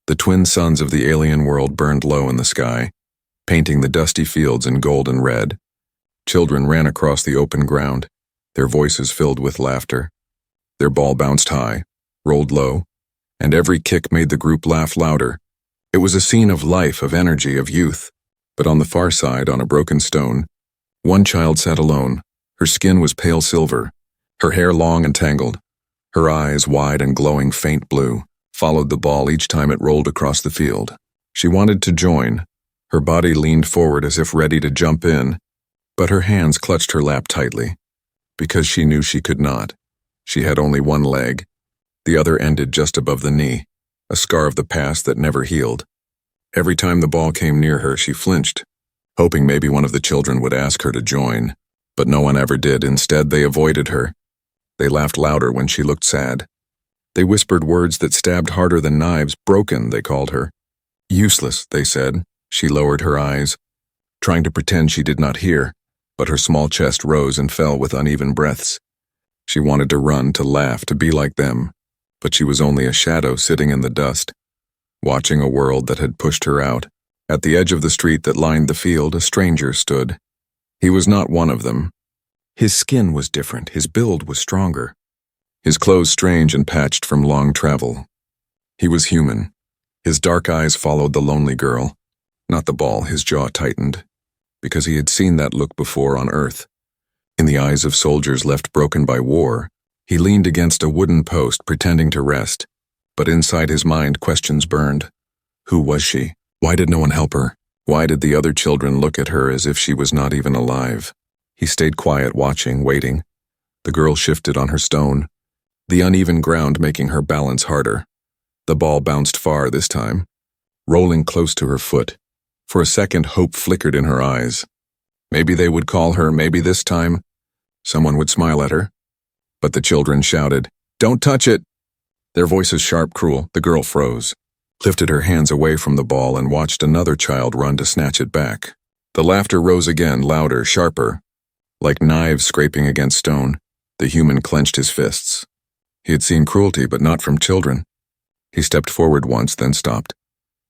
The twin suns of the alien world burned low in the sky, painting the dusty fields in gold and red. Children ran across the open ground, their voices filled with laughter. Their ball bounced high, rolled low, and every kick made the group laugh louder. It was a scene of life, of energy, of youth. But on the far side, on a broken stone, one child sat alone. Her skin was pale silver, her hair long and tangled. Her eyes, wide and glowing faint blue, followed the ball each time it rolled across the field. She wanted to join. Her body leaned forward as if ready to jump in, but her hands clutched her lap tightly, because she knew she could not. She had only one leg. The other ended just above the knee, a scar of the past that never healed. Every time the ball came near her, she flinched, hoping maybe one of the children would ask her to join. But no one ever did. Instead, they avoided her. They laughed louder when she looked sad. They whispered words that stabbed harder than knives. Broken, they called her. Useless, they said. She lowered her eyes, trying to pretend she did not hear, but her small chest rose and fell with uneven breaths. She wanted to run, to laugh, to be like them, but she was only a shadow sitting in the dust, watching a world that had pushed her out. At the edge of the street that lined the field, a stranger stood. He was not one of them. His skin was different, his build was stronger, his clothes strange and patched from long travel. He was human. His dark eyes followed the lonely girl, not the ball. His jaw tightened, because he had seen that look before on Earth. In the eyes of soldiers left broken by war, he leaned against a wooden post, pretending to rest, but inside his mind questions burned. Who was she? Why did no one help her? Why did the other children look at her as if she was not even alive? He stayed quiet, watching, waiting. The girl shifted on her stone, the uneven ground making her balance harder. The ball bounced far this time, rolling close to her foot. For a second, hope flickered in her eyes. Maybe they would call her, maybe this time someone would smile at her. But the children shouted, "Don't touch it!" Their voices sharp, cruel. The girl froze, lifted her hands away from the ball and watched another child run to snatch it back. The laughter rose again, louder, sharper. Like knives scraping against stone, the human clenched his fists. He had seen cruelty, but not from children. He stepped forward once, then stopped.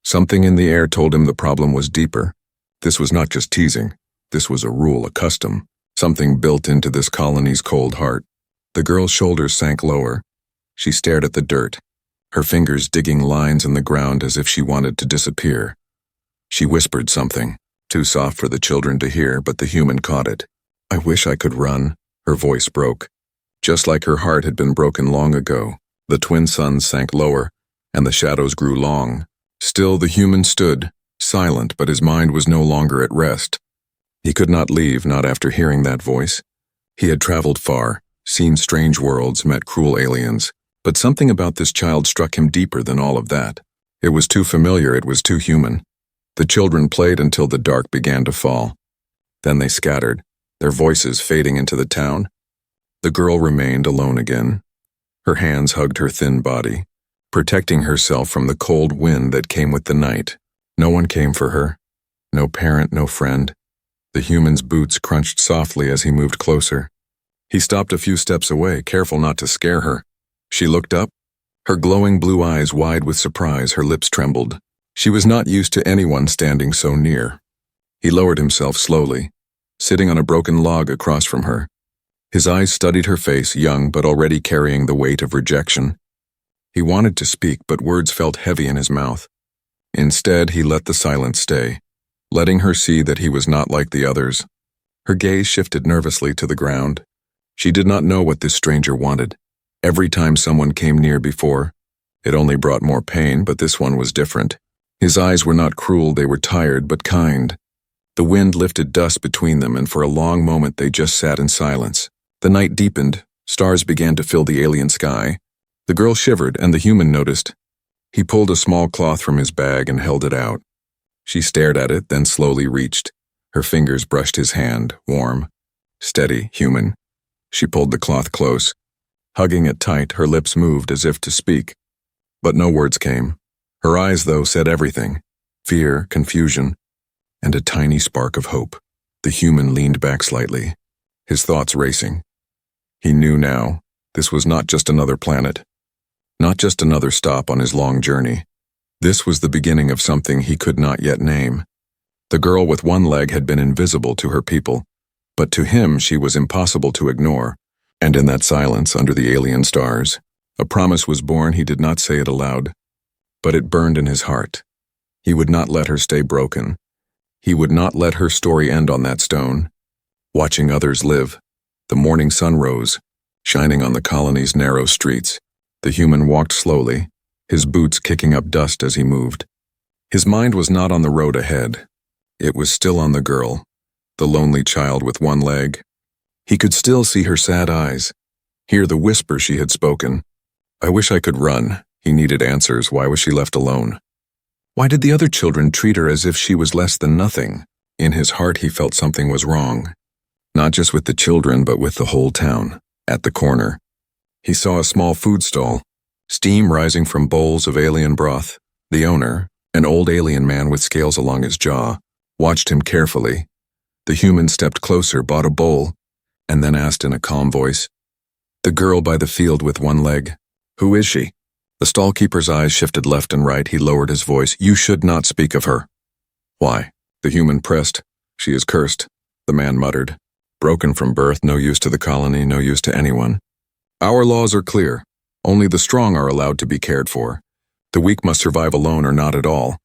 Something in the air told him the problem was deeper. This was not just teasing. This was a rule, a custom, something built into this colony's cold heart. The girl's shoulders sank lower. She stared at the dirt, her fingers digging lines in the ground as if she wanted to disappear. She whispered something, too soft for the children to hear, but the human caught it. "I wish I could run." Her voice broke, just like her heart had been broken long ago. The twin suns sank lower, and the shadows grew long. Still the human stood, silent, but his mind was no longer at rest. He could not leave, not after hearing that voice. He had traveled far, seen strange worlds, met cruel aliens, but something about this child struck him deeper than all of that. It was too familiar, it was too human. The children played until the dark began to fall. Then they scattered, their voices fading into the town. The girl remained alone again. Her hands hugged her thin body, protecting herself from the cold wind that came with the night. No one came for her. No parent, no friend. The human's boots crunched softly as he moved closer. He stopped a few steps away, careful not to scare her. She looked up, her glowing blue eyes wide with surprise, her lips trembled. She was not used to anyone standing so near. He lowered himself slowly, sitting on a broken log across from her. His eyes studied her face, young but already carrying the weight of rejection. He wanted to speak, but words felt heavy in his mouth. Instead, he let the silence stay, letting her see that he was not like the others. Her gaze shifted nervously to the ground. She did not know what this stranger wanted. Every time someone came near before, it only brought more pain, but this one was different. His eyes were not cruel, they were tired but kind. The wind lifted dust between them, and for a long moment they just sat in silence. The night deepened, stars began to fill the alien sky. The girl shivered, and the human noticed. He pulled a small cloth from his bag and held it out. She stared at it, then slowly reached. Her fingers brushed his hand, warm, steady, human. She pulled the cloth close. Hugging it tight, her lips moved as if to speak. But no words came. Her eyes, though, said everything. Fear, confusion, and a tiny spark of hope. The human leaned back slightly, his thoughts racing. He knew now, this was not just another planet. Not just another stop on his long journey. This was the beginning of something he could not yet name. The girl with one leg had been invisible to her people, but to him she was impossible to ignore, and in that silence under the alien stars, a promise was born. He did not say it aloud, but it burned in his heart. He would not let her stay broken. He would not let her story end on that stone. Watching others live, the morning sun rose, shining on the colony's narrow streets. The human walked slowly, his boots kicking up dust as he moved. His mind was not on the road ahead. It was still on the girl, the lonely child with one leg. He could still see her sad eyes, hear the whisper she had spoken. I wish I could run. He needed answers. Why was she left alone? Why did the other children treat her as if she was less than nothing? In his heart he felt something was wrong. Not just with the children, but with the whole town. At the corner, he saw a small food stall, steam rising from bowls of alien broth. The owner, an old alien man with scales along his jaw, watched him carefully. The human stepped closer, bought a bowl, and then asked in a calm voice, "The girl by the field with one leg, who is she?" The stall-keeper's eyes shifted left and right. He lowered his voice. "You should not speak of her." "Why?" The human pressed. "She is cursed," the man muttered. "Broken from birth, no use to the colony, no use to anyone. Our laws are clear. Only the strong are allowed to be cared for. The weak must survive alone or not at all."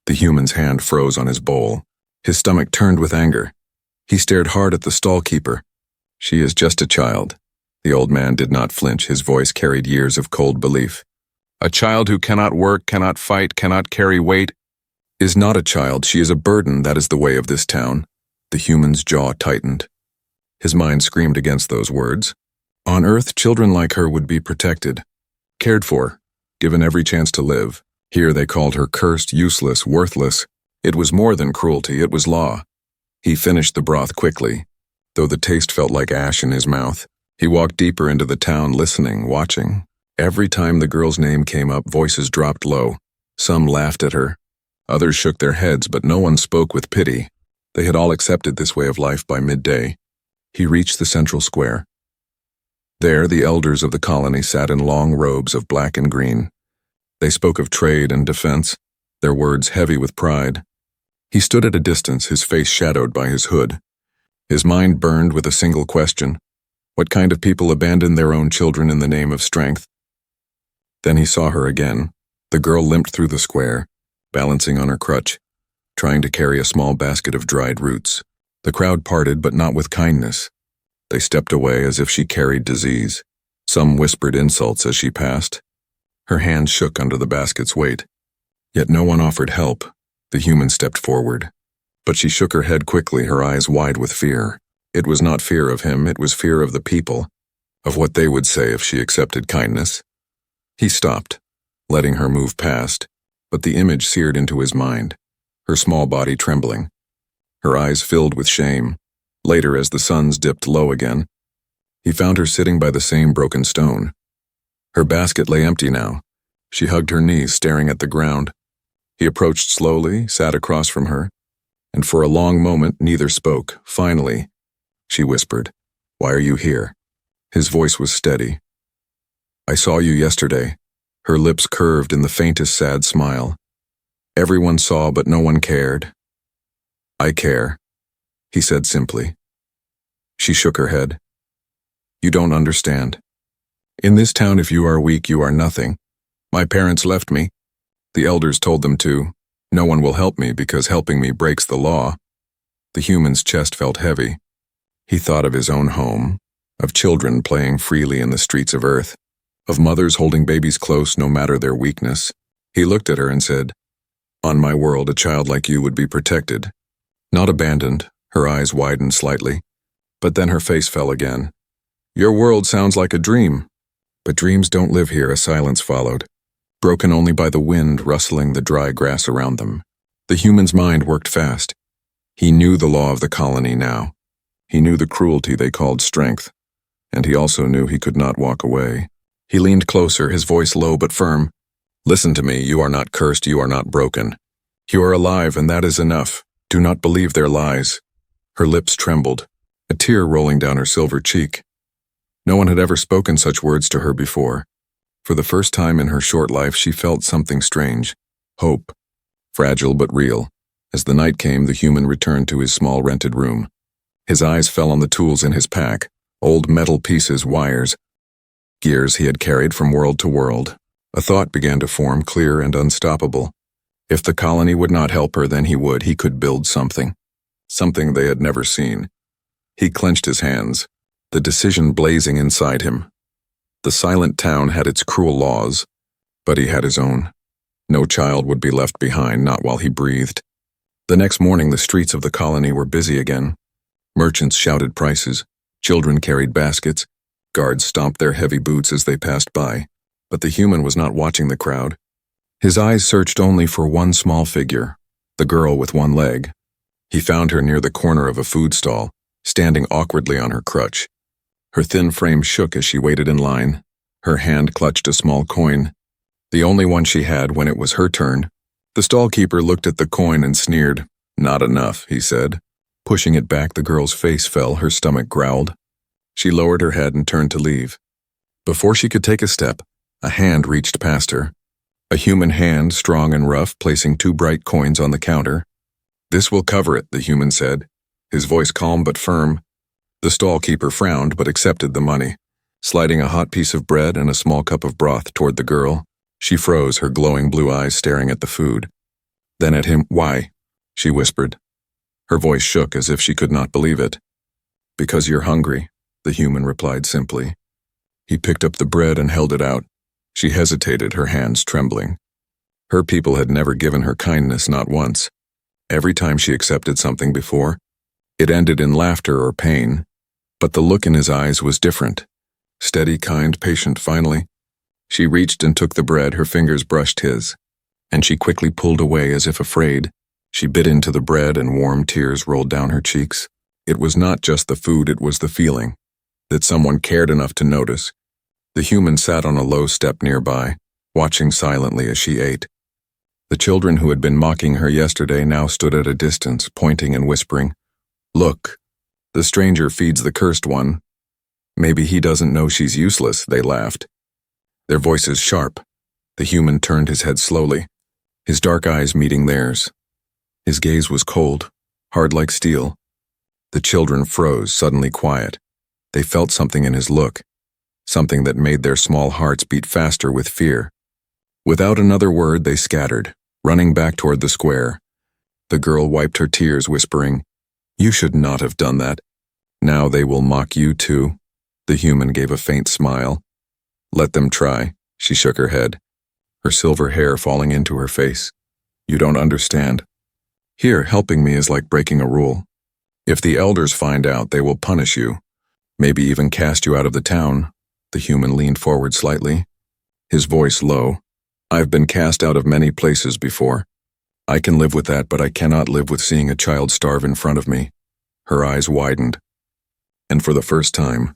The human's hand froze on his bowl. His stomach turned with anger. He stared hard at the stall-keeper. "She is just a child." The old man did not flinch. His voice carried years of cold belief. "A child who cannot work, cannot fight, cannot carry weight, is not a child. She is a burden. That is the way of this town." The human's jaw tightened. His mind screamed against those words. On Earth, children like her would be protected, cared for, given every chance to live. Here they called her cursed, useless, worthless. It was more than cruelty, it was law. He finished the broth quickly, though the taste felt like ash in his mouth. He walked deeper into the town, listening, watching. Every time the girl's name came up, voices dropped low. Some laughed at her. Others shook their heads, but no one spoke with pity. They had all accepted this way of life by midday. He reached the central square. There, the elders of the colony sat in long robes of black and green. They spoke of trade and defense, their words heavy with pride. He stood at a distance, his face shadowed by his hood. His mind burned with a single question. What kind of people abandon their own children in the name of strength? Then he saw her again. The girl limped through the square, balancing on her crutch, trying to carry a small basket of dried roots. The crowd parted, but not with kindness. They stepped away as if she carried disease. Some whispered insults as she passed. Her hands shook under the basket's weight. Yet no one offered help. The human stepped forward. But she shook her head quickly, her eyes wide with fear. It was not fear of him, it was fear of the people, of what they would say if she accepted kindness. He stopped, letting her move past, but the image seared into his mind, her small body trembling, her eyes filled with shame. Later, as the suns dipped low again, he found her sitting by the same broken stone. Her basket lay empty now. She hugged her knees, staring at the ground. He approached slowly, sat across from her, and for a long moment neither spoke. Finally, she whispered, "Why are you here?" His voice was steady. "I saw you yesterday." Her lips curved in the faintest sad smile. "Everyone saw, but no one cared." "I care," he said simply. She shook her head. "You don't understand. In this town, if you are weak, you are nothing. My parents left me. The elders told them to. No one will help me because helping me breaks the law." The human's chest felt heavy. He thought of his own home, of children playing freely in the streets of Earth, of mothers holding babies close no matter their weakness. He looked at her and said, "On my world, a child like you would be protected. Not abandoned." Her eyes widened slightly, but then her face fell again. "Your world sounds like a dream." "But dreams don't live here," a silence followed, broken only by the wind rustling the dry grass around them. The human's mind worked fast. He knew the law of the colony now. He knew the cruelty they called strength, and he also knew he could not walk away. He leaned closer, his voice low but firm. "Listen to me, you are not cursed, you are not broken. You are alive, and that is enough. Do not believe their lies." Her lips trembled, a tear rolling down her silver cheek. No one had ever spoken such words to her before. For the first time in her short life, she felt something strange. Hope. Fragile but real. As the night came, the human returned to his small rented room. His eyes fell on the tools in his pack, old metal pieces, wires, gears he had carried from world to world. A thought began to form, clear and unstoppable. If the colony would not help her, then he could build something. Something they had never seen. He clenched his hands, the decision blazing inside him. The silent town had its cruel laws, but he had his own. No child would be left behind, not while he breathed. The next morning, the streets of the colony were busy again. Merchants shouted prices, children carried baskets, guards stomped their heavy boots as they passed by. But the human was not watching the crowd. His eyes searched only for one small figure, the girl with one leg. He found her near the corner of a food stall, standing awkwardly on her crutch. Her thin frame shook as she waited in line. Her hand clutched a small coin, the only one she had when it was her turn. The stall-keeper looked at the coin and sneered. "Not enough," he said. Pushing it back, the girl's face fell, her stomach growled. She lowered her head and turned to leave. Before she could take a step, a hand reached past her. A human hand, strong and rough, placing 2 bright coins on the counter. "This will cover it," the human said, his voice calm but firm. The stall-keeper frowned but accepted the money, sliding a hot piece of bread and a small cup of broth toward the girl. She froze, her glowing blue eyes staring at the food. Then at him. "Why?" she whispered. Her voice shook as if she could not believe it. "Because you're hungry," the human replied simply. He picked up the bread and held it out. She hesitated, her hands trembling. Her people had never given her kindness, not once. Every time she accepted something before, it ended in laughter or pain. But the look in his eyes was different. Steady, kind, patient. Finally, she reached and took the bread, her fingers brushed his, and she quickly pulled away as if afraid. She bit into the bread and warm tears rolled down her cheeks. It was not just the food, it was the feeling that someone cared enough to notice. The human sat on a low step nearby, watching silently as she ate. The children who had been mocking her yesterday now stood at a distance, pointing and whispering. "Look, the stranger feeds the cursed one. Maybe he doesn't know she's useless," they laughed. Their voices sharp. The human turned his head slowly, his dark eyes meeting theirs. His gaze was cold, hard like steel. The children froze, suddenly quiet. They felt something in his look, something that made their small hearts beat faster with fear. Without another word, they scattered, running back toward the square. The girl wiped her tears, whispering, "You should not have done that. Now they will mock you too." The human gave a faint smile. "Let them try," she shook her head, her silver hair falling into her face. "You don't understand. Here, helping me is like breaking a rule. If the elders find out, they will punish you, maybe even cast you out of the town." The human leaned forward slightly, his voice low. "I've been cast out of many places before. I can live with that, but I cannot live with seeing a child starve in front of me." Her eyes widened, and for the first time,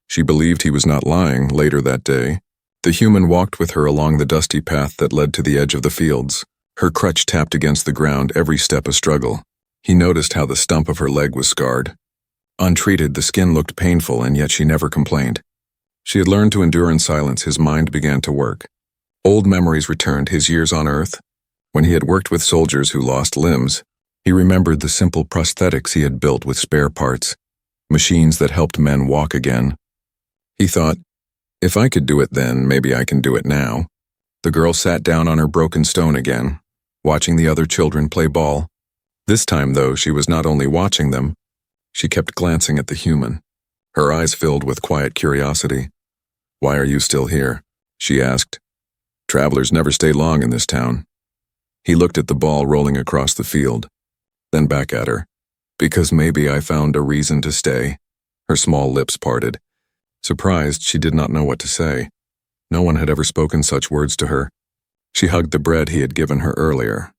she believed he was not lying. Later that day, the human walked with her along the dusty path that led to the edge of the fields. Her crutch tapped against the ground, every step a struggle. He noticed how the stump of her leg was scarred. Untreated, the skin looked painful, and yet she never complained. She had learned to endure in silence. His mind began to work. Old memories returned, his years on Earth. When he had worked with soldiers who lost limbs, he remembered the simple prosthetics he had built with spare parts, machines that helped men walk again. He thought, if I could do it then, maybe I can do it now. The girl sat down on her broken stone again, watching the other children play ball. This time, though, she was not only watching them, she kept glancing at the human, her eyes filled with quiet curiosity. "Why are you still here?" she asked. "Travelers never stay long in this town." He looked at the ball rolling across the field, then back at her. "Because maybe I found a reason to stay." Her small lips parted. Surprised, she did not know what to say. No one had ever spoken such words to her. She hugged the bread he had given her earlier,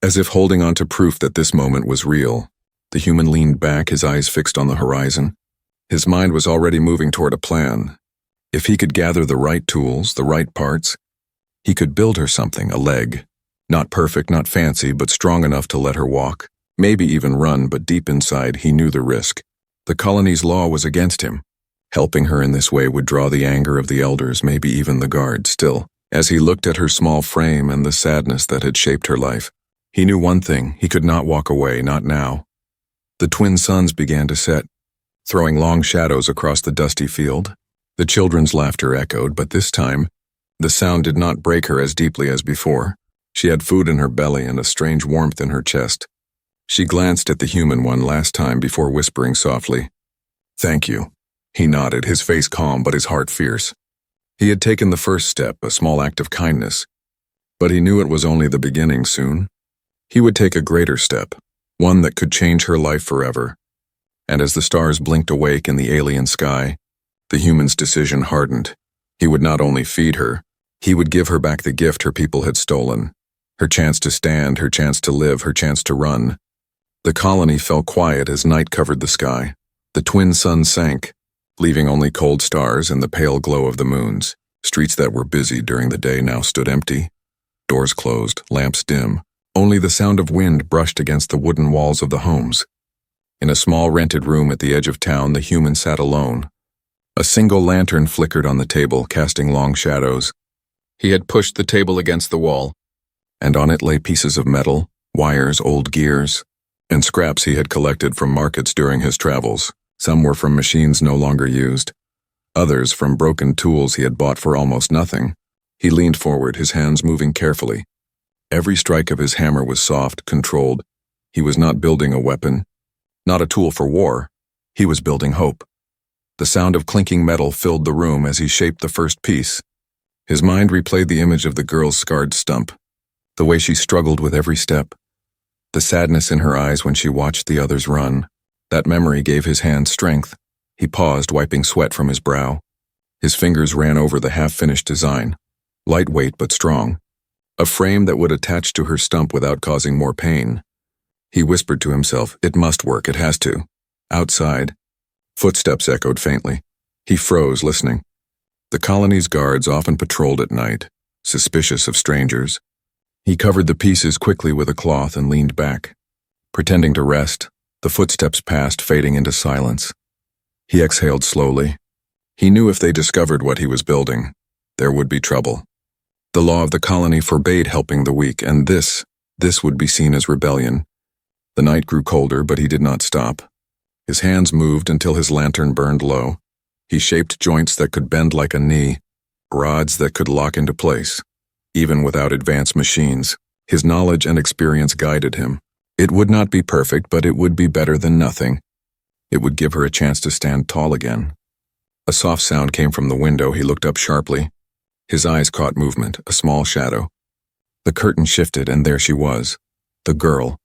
as if holding on to proof that this moment was real. The human leaned back, his eyes fixed on the horizon. His mind was already moving toward a plan. If he could gather the right tools, the right parts, he could build her something, a leg. Not perfect, not fancy, but strong enough to let her walk, maybe even run, but deep inside he knew the risk. The colony's law was against him. Helping her in this way would draw the anger of the elders, maybe even the guards. Still, As he looked at her small frame and the sadness that had shaped her life, he knew one thing: he could not walk away, not now. The twin suns began to set, throwing long shadows across the dusty field. The children's laughter echoed, but this time, the sound did not break her as deeply as before. She had food in her belly and a strange warmth in her chest. She glanced at the human one last time before whispering softly, "Thank you." He nodded, his face calm but his heart fierce. He had taken the first step, a small act of kindness, but he knew it was only the beginning soon. He would take a greater step, one that could change her life forever. And as the stars blinked awake in the alien sky, the human's decision hardened. He would not only feed her, he would give her back the gift her people had stolen. Her chance to stand, her chance to live, her chance to run. The colony fell quiet as night covered the sky. The twin suns sank, leaving only cold stars and the pale glow of the moons. Streets that were busy during the day now stood empty. Doors closed, lamps dim. Only the sound of wind brushed against the wooden walls of the homes. In a small rented room at the edge of town, the human sat alone. A single lantern flickered on the table, casting long shadows. He had pushed the table against the wall, and on it lay pieces of metal, wires, old gears, and scraps he had collected from markets during his travels. Some were from machines no longer used, others from broken tools he had bought for almost nothing. He leaned forward, his hands moving carefully. Every strike of his hammer was soft, controlled. He was not building a weapon, not a tool for war. He was building hope. The sound of clinking metal filled the room as he shaped the first piece. His mind replayed the image of the girl's scarred stump, the way she struggled with every step, the sadness in her eyes when she watched the others run. That memory gave his hand strength. He paused, wiping sweat from his brow. His fingers ran over the half-finished design, lightweight but strong, a frame that would attach to her stump without causing more pain. He whispered to himself, "It must work, it has to." Outside, footsteps echoed faintly. He froze, listening. The colony's guards often patrolled at night, suspicious of strangers. He covered the pieces quickly with a cloth and leaned back. Pretending to rest, the footsteps passed, fading into silence. He exhaled slowly. He knew if they discovered what he was building, there would be trouble. The law of the colony forbade helping the weak, and this would be seen as rebellion. The night grew colder, but he did not stop. His hands moved until his lantern burned low. He shaped joints that could bend like a knee, rods that could lock into place. Even without advanced machines, his knowledge and experience guided him. It would not be perfect, but it would be better than nothing. It would give her a chance to stand tall again. A soft sound came from the window. He looked up sharply. His eyes caught movement, a small shadow. The curtain shifted, and there she was, the girl,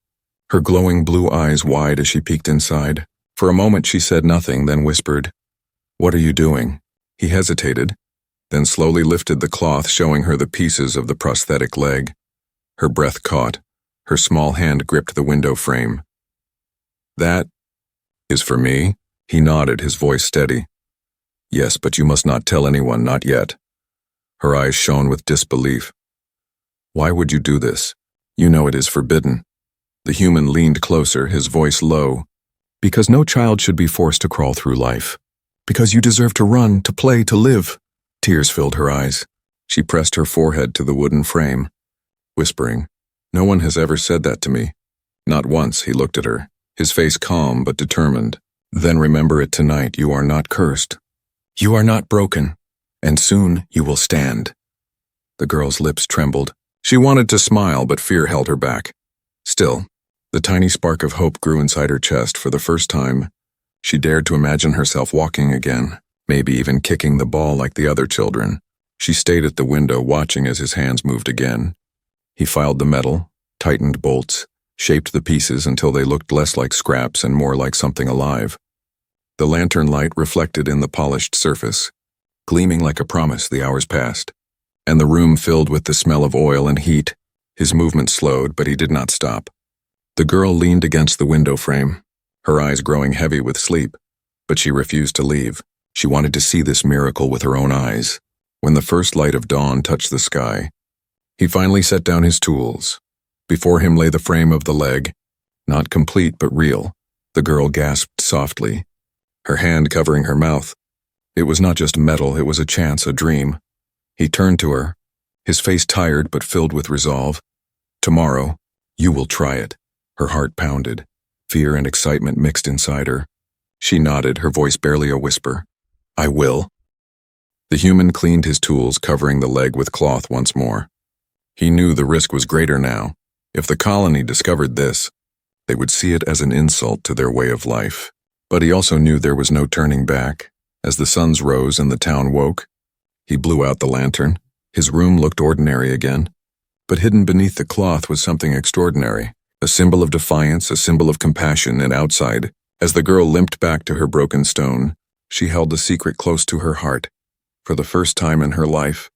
her glowing blue eyes wide as she peeked inside. For a moment she said nothing, then whispered, "What are you doing?" He hesitated, then slowly lifted the cloth, showing her the pieces of the prosthetic leg. Her breath caught. Her small hand gripped the window frame. "That is for me?" He nodded, his voice steady. "Yes, but you must not tell anyone, not yet." Her eyes shone with disbelief. "Why would you do this? You know it is forbidden." The human leaned closer, his voice low. "Because no child should be forced to crawl through life. Because you deserve to run, to play, to live." Tears filled her eyes. She pressed her forehead to the wooden frame, whispering, "No one has ever said that to me." Not once. He looked at her, his face calm but determined. "Then remember it tonight. You are not cursed. You are not broken. And soon you will stand." The girl's lips trembled. She wanted to smile, but fear held her back. Still, the tiny spark of hope grew inside her chest. For the first time, she dared to imagine herself walking again, maybe even kicking the ball like the other children. She stayed at the window, watching as his hands moved again. He filed the metal, tightened bolts, shaped the pieces until they looked less like scraps and more like something alive. The lantern light reflected in the polished surface. Gleaming like a promise, the hours passed, and the room filled with the smell of oil and heat. His movement slowed, but he did not stop. The girl leaned against the window frame, her eyes growing heavy with sleep, but she refused to leave. She wanted to see this miracle with her own eyes. When the first light of dawn touched the sky, he finally set down his tools. Before him lay the frame of the leg, not complete but real. The girl gasped softly, her hand covering her mouth. It was not just metal, it was a chance, a dream. He turned to her, his face tired but filled with resolve. Tomorrow, you will try it. Her heart pounded. Fear and excitement mixed inside her. She nodded, her voice barely a whisper. I will. The human cleaned his tools, covering the leg with cloth once more. He knew the risk was greater now. If the colony discovered this, they would see it as an insult to their way of life. But he also knew there was no turning back. As the suns rose and the town woke, he blew out the lantern. His room looked ordinary again. But hidden beneath the cloth was something extraordinary. A symbol of defiance, a symbol of compassion, and outside, as the girl limped back to her broken stone, she held the secret close to her heart. For the first time in her life,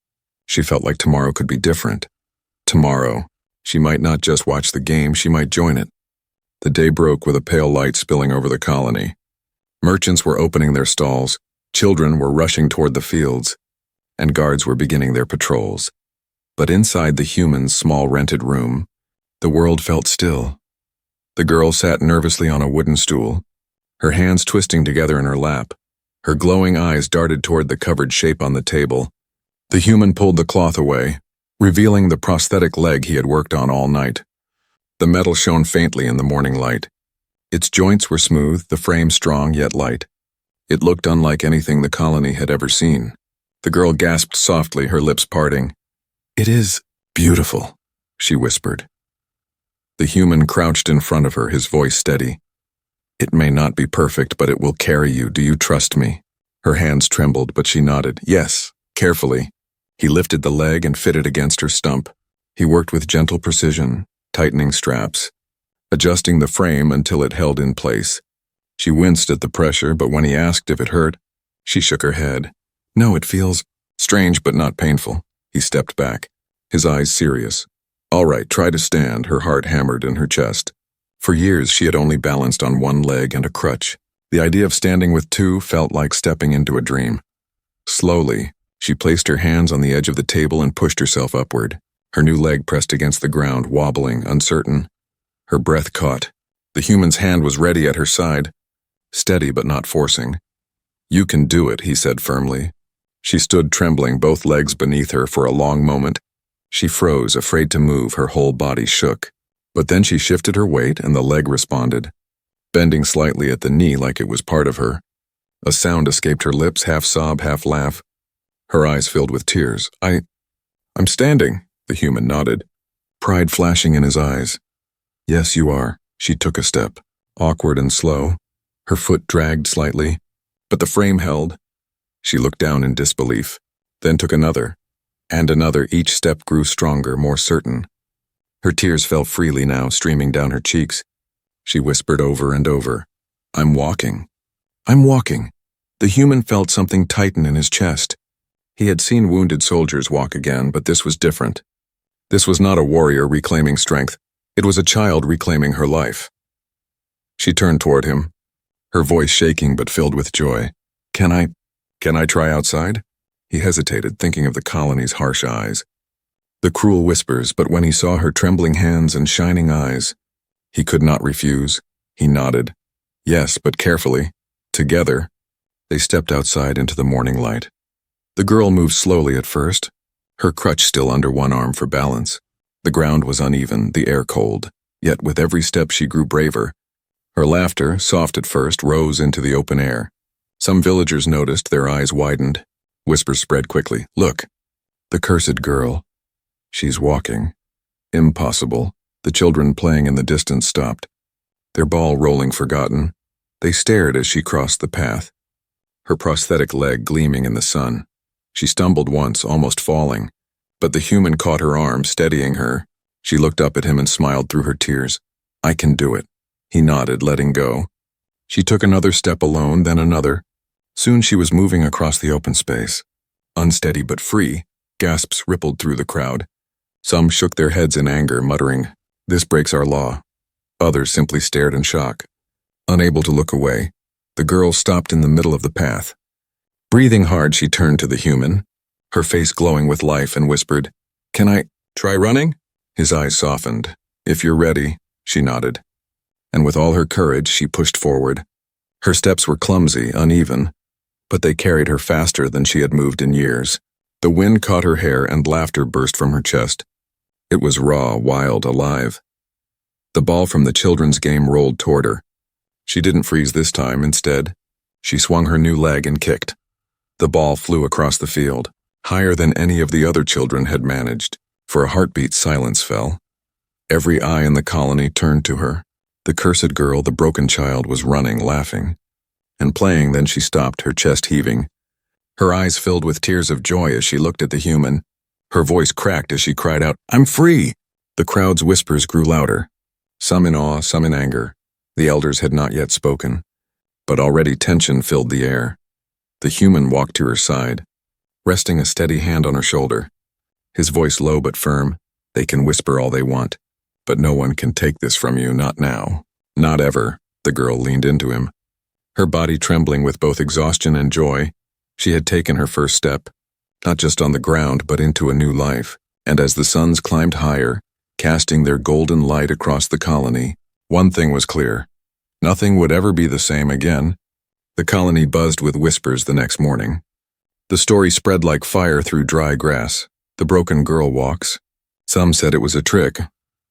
she felt like tomorrow could be different. Tomorrow, she might not just watch the game, she might join it. The day broke with a pale light spilling over the colony. Merchants were opening their stalls, children were rushing toward the fields, and guards were beginning their patrols. But inside the human's small rented room, the world felt still. The girl sat nervously on a wooden stool, her hands twisting together in her lap. Her glowing eyes darted toward the covered shape on the table. The human pulled the cloth away, revealing the prosthetic leg he had worked on all night. The metal shone faintly in the morning light. Its joints were smooth, the frame strong yet light. It looked unlike anything the colony had ever seen. The girl gasped softly, her lips parting. It is beautiful, she whispered. The human crouched in front of her, his voice steady. It may not be perfect, but it will carry you. Do you trust me? Her hands trembled, but she nodded. Yes, carefully. He lifted the leg and fitted against her stump. He worked with gentle precision, tightening straps, adjusting the frame until it held in place. She winced at the pressure, but when he asked if it hurt, she shook her head. No, it feels strange but not painful. He stepped back, his eyes serious. All right, try to stand, her heart hammered in her chest. For years, she had only balanced on one leg and a crutch. The idea of standing with two felt like stepping into a dream. Slowly, she placed her hands on the edge of the table and pushed herself upward. Her new leg pressed against the ground, wobbling, uncertain. Her breath caught. The human's hand was ready at her side, steady but not forcing. You can do it, he said firmly. She stood trembling, both legs beneath her, for a long moment. She froze, afraid to move, her whole body shook. But then she shifted her weight and the leg responded, bending slightly at the knee like it was part of her. A sound escaped her lips, half sob, half laugh. Her eyes filled with tears. I'm standing, the human nodded, pride flashing in his eyes. Yes, you are. She took a step, awkward and slow. Her foot dragged slightly, but the frame held. She looked down in disbelief, then took another, and another. Each step grew stronger, more certain. Her tears fell freely now, streaming down her cheeks. She whispered over and over, I'm walking. I'm walking. The human felt something tighten in his chest. He had seen wounded soldiers walk again, but this was different. This was not a warrior reclaiming strength. It was a child reclaiming her life. She turned toward him, her voice shaking but filled with joy. Can I try outside? He hesitated, thinking of the colony's harsh eyes, the cruel whispers, but when he saw her trembling hands and shining eyes, he could not refuse. He nodded. Yes, but carefully. Together, they stepped outside into the morning light. The girl moved slowly at first, her crutch still under one arm for balance. The ground was uneven, the air cold, yet with every step she grew braver. Her laughter, soft at first, rose into the open air. Some villagers noticed, their eyes widened. Whispers spread quickly. Look, the cursed girl. She's walking. Impossible. The children playing in the distance stopped, their ball rolling forgotten. They stared as she crossed the path, her prosthetic leg gleaming in the sun. She stumbled once, almost falling, but the human caught her arm, steadying her. She looked up at him and smiled through her tears. I can do it. He nodded, letting go. She took another step alone, then another. Soon she was moving across the open space. Unsteady but free, gasps rippled through the crowd. Some shook their heads in anger, muttering, This breaks our law. Others simply stared in shock. Unable to look away, the girl stopped in the middle of the path. Breathing hard, she turned to the human, her face glowing with life, and whispered, Can I try running? His eyes softened. If you're ready, she nodded. And with all her courage, she pushed forward. Her steps were clumsy, uneven, but they carried her faster than she had moved in years. The wind caught her hair and laughter burst from her chest. It was raw, wild, alive. The ball from the children's game rolled toward her. She didn't freeze this time. Instead, she swung her new leg and kicked. The ball flew across the field, higher than any of the other children had managed. For a heartbeat, silence fell. Every eye in the colony turned to her. The cursed girl, the broken child, was running, laughing, and playing. Then she stopped, her chest heaving. Her eyes filled with tears of joy as she looked at the human. Her voice cracked as she cried out, "I'm free!" The crowd's whispers grew louder, some in awe, some in anger. The elders had not yet spoken, but already tension filled the air. The human walked to her side, resting a steady hand on her shoulder. His voice low but firm. "They can whisper all they want, but no one can take this from you, not now. Not ever." The girl leaned into him, her body trembling with both exhaustion and joy. She had taken her first step, not just on the ground, but into a new life. And as the suns climbed higher, casting their golden light across the colony, one thing was clear. Nothing would ever be the same again. The colony buzzed with whispers the next morning. The story spread like fire through dry grass. The broken girl walks. Some said it was a trick.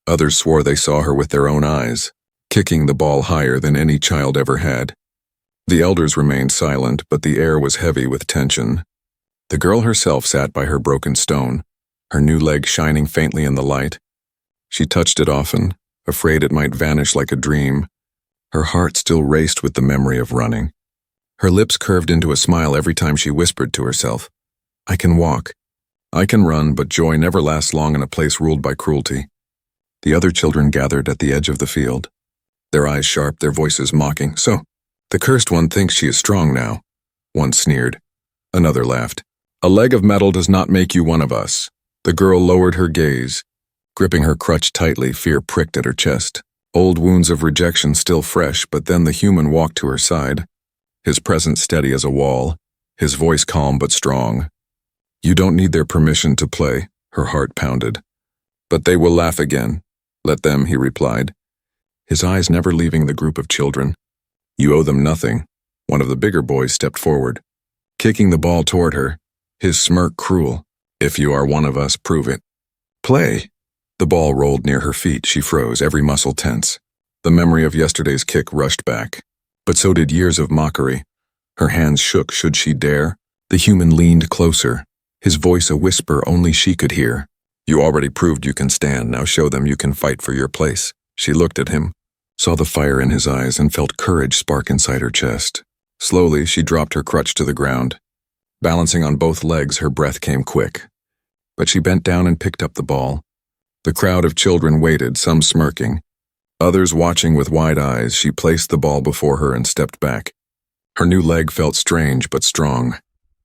Others swore they saw her with their own eyes, kicking the ball higher than any child ever had. The elders remained silent, but the air was heavy with tension. The girl herself sat by her broken stone, her new leg shining faintly in the light. She touched it often, afraid it might vanish like a dream. Her heart still raced with the memory of running. Her lips curved into a smile every time she whispered to herself, "I can walk. I can run, but joy never lasts long in a place ruled by cruelty." The other children gathered at the edge of the field, their eyes sharp, their voices mocking. "So, the cursed one thinks she is strong now." One sneered. Another laughed. "A leg of metal does not make you one of us." The girl lowered her gaze, gripping her crutch tightly. Fear pricked at her chest. Old wounds of rejection still fresh, but then the human walked to her side, his presence steady as a wall, his voice calm but strong. "You don't need their permission to play," her heart pounded. "But they will laugh again." "Let them," he replied, his eyes never leaving the group of children. "You owe them nothing." One of the bigger boys stepped forward, kicking the ball toward her, his smirk cruel. "If you are one of us, prove it. Play." The ball rolled near her feet. She froze, every muscle tense. The memory of yesterday's kick rushed back, but so did years of mockery. Her hands shook. Should she dare? The human leaned closer, his voice a whisper only she could hear. "You already proved you can stand. Now show them you can fight for your place." She looked at him, saw the fire in his eyes, and felt courage spark inside her chest. Slowly, she dropped her crutch to the ground. Balancing on both legs, her breath came quick. But she bent down and picked up the ball. The crowd of children waited, some smirking, others watching with wide eyes. She placed the ball before her and stepped back. Her new leg felt strange but strong.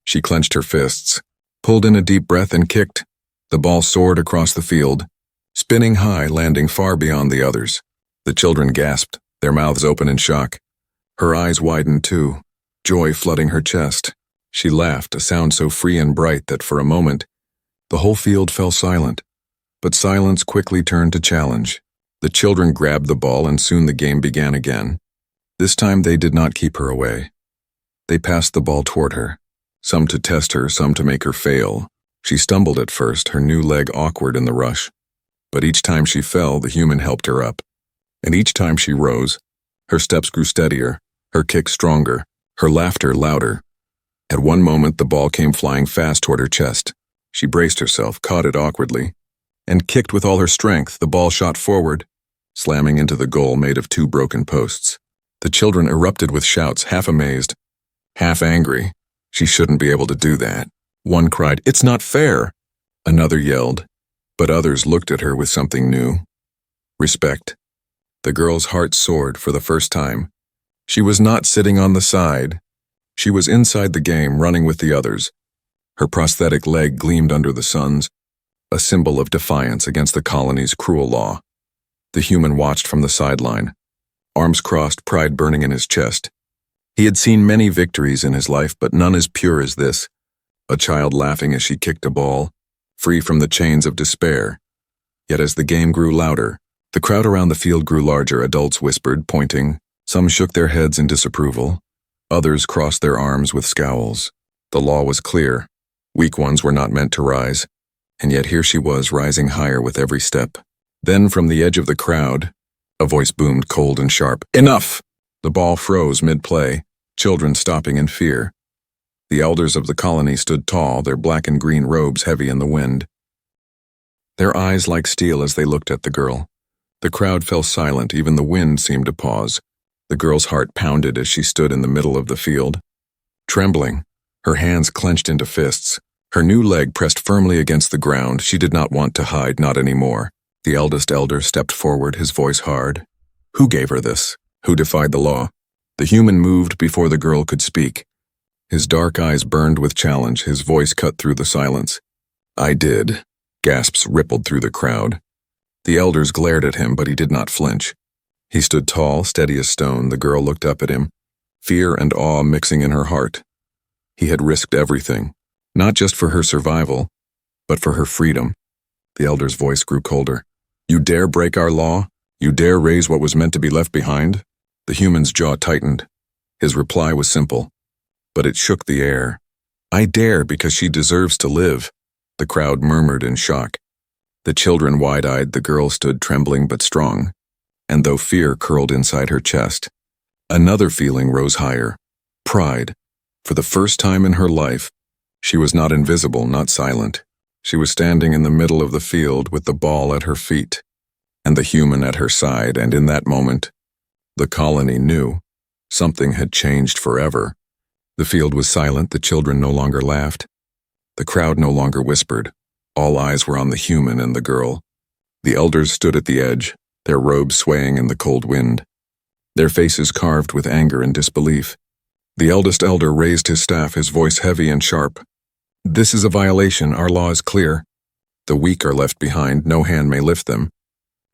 She clenched her fists, pulled in a deep breath, and kicked. The ball soared across the field, spinning high, landing far beyond the others. The children gasped, their mouths open in shock. Her eyes widened too, joy flooding her chest. She laughed, a sound so free and bright that for a moment, the whole field fell silent. But silence quickly turned to challenge. The children grabbed the ball, and soon the game began again. This time they did not keep her away. They passed the ball toward her, some to test her, some to make her fail. She stumbled at first, her new leg awkward in the rush. But each time she fell, the human helped her up. And each time she rose, her steps grew steadier, her kick stronger, her laughter louder. At one moment, the ball came flying fast toward her chest. She braced herself, caught it awkwardly, and kicked with all her strength. The ball shot forward, slamming into the goal made of 2 broken posts. The children erupted with shouts, half amazed, half angry. She shouldn't be able to do that. One cried, "It's not fair." Another yelled, but others looked at her with something new. Respect. The girl's heart soared for the first time. She was not sitting on the side. She was inside the game, running with the others. Her prosthetic leg gleamed under the suns, a symbol of defiance against the colony's cruel law. The human watched from the sideline, arms crossed, pride burning in his chest. He had seen many victories in his life, but none as pure as this. A child laughing as she kicked a ball, free from the chains of despair. Yet as the game grew louder, the crowd around the field grew larger. Adults whispered, pointing. Some shook their heads in disapproval. Others crossed their arms with scowls. The law was clear. Weak ones were not meant to rise, and yet here she was, rising higher with every step. Then from the edge of the crowd, a voice boomed cold and sharp. Enough! The ball froze mid-play, children stopping in fear. The elders of the colony stood tall, their black and green robes heavy in the wind. Their eyes like steel as they looked at the girl. The crowd fell silent, even the wind seemed to pause. The girl's heart pounded as she stood in the middle of the field. Trembling, her hands clenched into fists, her new leg pressed firmly against the ground. She did not want to hide, not anymore. The eldest elder stepped forward, his voice hard. Who gave her this? Who defied the law? The human moved before the girl could speak. His dark eyes burned with challenge, his voice cut through the silence. I did. Gasps rippled through the crowd. The elders glared at him, but he did not flinch. He stood tall, steady as stone. The girl looked up at him, fear and awe mixing in her heart. He had risked everything, not just for her survival, but for her freedom. The elder's voice grew colder. You dare break our law? You dare raise what was meant to be left behind? The human's jaw tightened. His reply was simple, but it shook the air. I dare because she deserves to live. The crowd murmured in shock. The children wide-eyed, the girl stood trembling but strong, and though fear curled inside her chest, another feeling rose higher, pride. For the first time in her life, she was not invisible, not silent. She was standing in the middle of the field with the ball at her feet, and the human at her side, and in that moment, the colony knew something had changed forever. The field was silent, the children no longer laughed. The crowd no longer whispered. All eyes were on the human and the girl. The elders stood at the edge, their robes swaying in the cold wind, their faces carved with anger and disbelief. The eldest elder raised his staff, his voice heavy and sharp. This is a violation, our law is clear. The weak are left behind, no hand may lift them.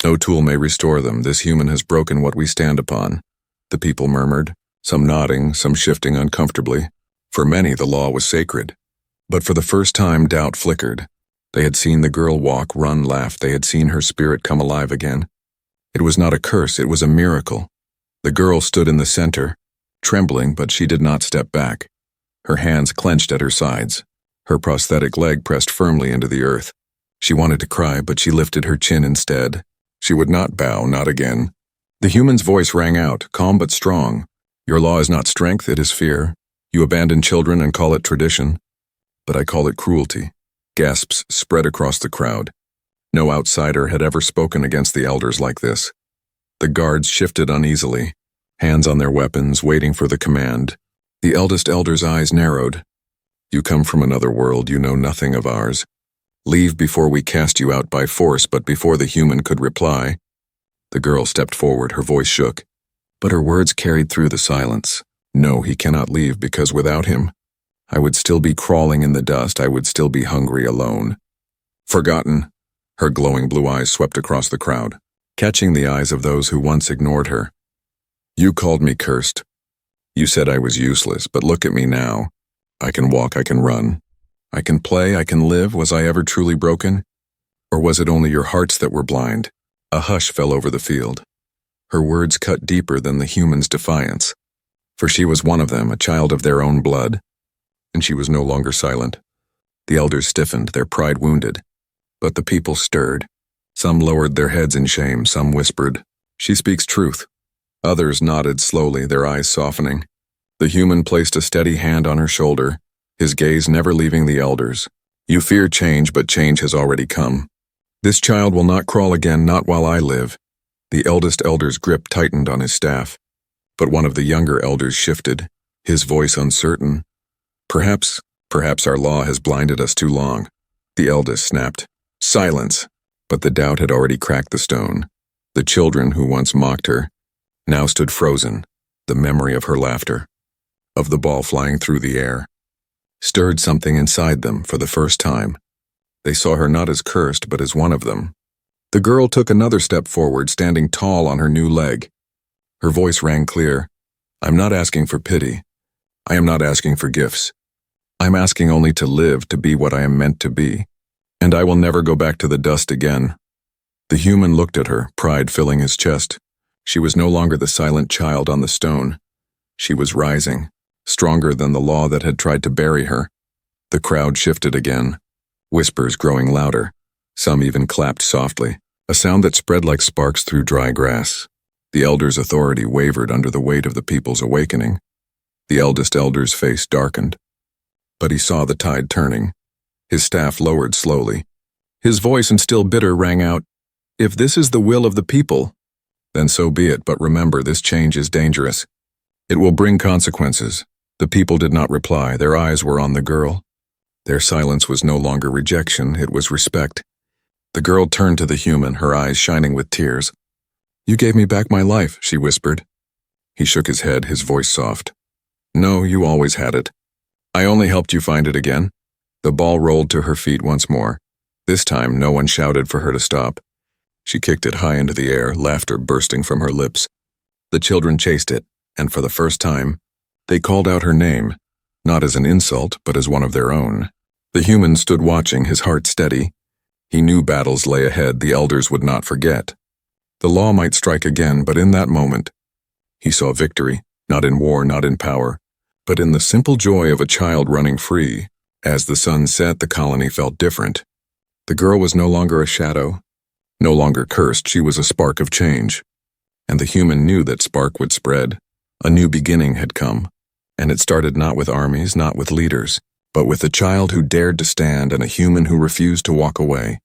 No tool may restore them, this human has broken what we stand upon. The people murmured, some nodding, some shifting uncomfortably. For many, the law was sacred. But for the first time, doubt flickered. They had seen the girl walk, run, laugh. They had seen her spirit come alive again. It was not a curse, it was a miracle. The girl stood in the center, trembling, but she did not step back. Her hands clenched at her sides. Her prosthetic leg pressed firmly into the earth. She wanted to cry, but she lifted her chin instead. She would not bow, not again. The human's voice rang out, calm but strong. Your law is not strength, it is fear. You abandon children and call it tradition. But I call it cruelty. Gasps spread across the crowd. No outsider had ever spoken against the elders like this. The guards shifted uneasily, hands on their weapons, waiting for the command. The eldest elder's eyes narrowed. You come from another world, you know nothing of ours. Leave before we cast you out by force, but before the human could reply. The girl stepped forward, her voice shook, but her words carried through the silence. No, he cannot leave, because without him, I would still be crawling in the dust, I would still be hungry alone. Forgotten. Her glowing blue eyes swept across the crowd, catching the eyes of those who once ignored her. You called me cursed. You said I was useless, but look at me now. I can walk, I can run. I can play, I can live. Was I ever truly broken? Or was it only your hearts that were blind? A hush fell over the field. Her words cut deeper than the human's defiance. For she was one of them, a child of their own blood. And she was no longer silent. The elders stiffened, their pride wounded. But the people stirred. Some lowered their heads in shame, some whispered, "She speaks truth." Others nodded slowly, their eyes softening. The human placed a steady hand on her shoulder, his gaze never leaving the elders. You fear change, but change has already come. This child will not crawl again, not while I live. The eldest elder's grip tightened on his staff. But one of the younger elders shifted, his voice uncertain. Perhaps our law has blinded us too long. The eldest snapped, "Silence!" But the doubt had already cracked the stone. The children who once mocked her now stood frozen, the memory of her laughter, of the ball flying through the air, stirred something inside them for the first time. They saw her not as cursed, but as one of them. The girl took another step forward, standing tall on her new leg. Her voice rang clear. I'm not asking for pity. I am not asking for gifts. I'm asking only to live, to be what I am meant to be. And I will never go back to the dust again. The human looked at her, pride filling his chest. She was no longer the silent child on the stone. She was rising, stronger than the law that had tried to bury her. The crowd shifted again, whispers growing louder. Some even clapped softly, a sound that spread like sparks through dry grass. The elders' authority wavered under the weight of the people's awakening. The eldest elder's face darkened. But he saw the tide turning. His staff lowered slowly. His voice, and still bitter, rang out, "If this is the will of the people, then so be it, but remember, this change is dangerous. It will bring consequences." The people did not reply. Their eyes were on the girl. Their silence was no longer rejection, it was respect. The girl turned to the human, her eyes shining with tears. "You gave me back my life," she whispered. He shook his head, his voice soft. "No, you always had it. I only helped you find it again." The ball rolled to her feet once more. This time, no one shouted for her to stop. She kicked it high into the air, laughter bursting from her lips. The children chased it, and for the first time, they called out her name, not as an insult, but as one of their own. The human stood watching, his heart steady. He knew battles lay ahead the elders would not forget. The law might strike again, but in that moment, he saw victory, not in war, not in power, but in the simple joy of a child running free. As the sun set, the colony felt different. The girl was no longer a shadow, no longer cursed, she was a spark of change. And the human knew that spark would spread. A new beginning had come, and it started not with armies, not with leaders, but with a child who dared to stand and a human who refused to walk away.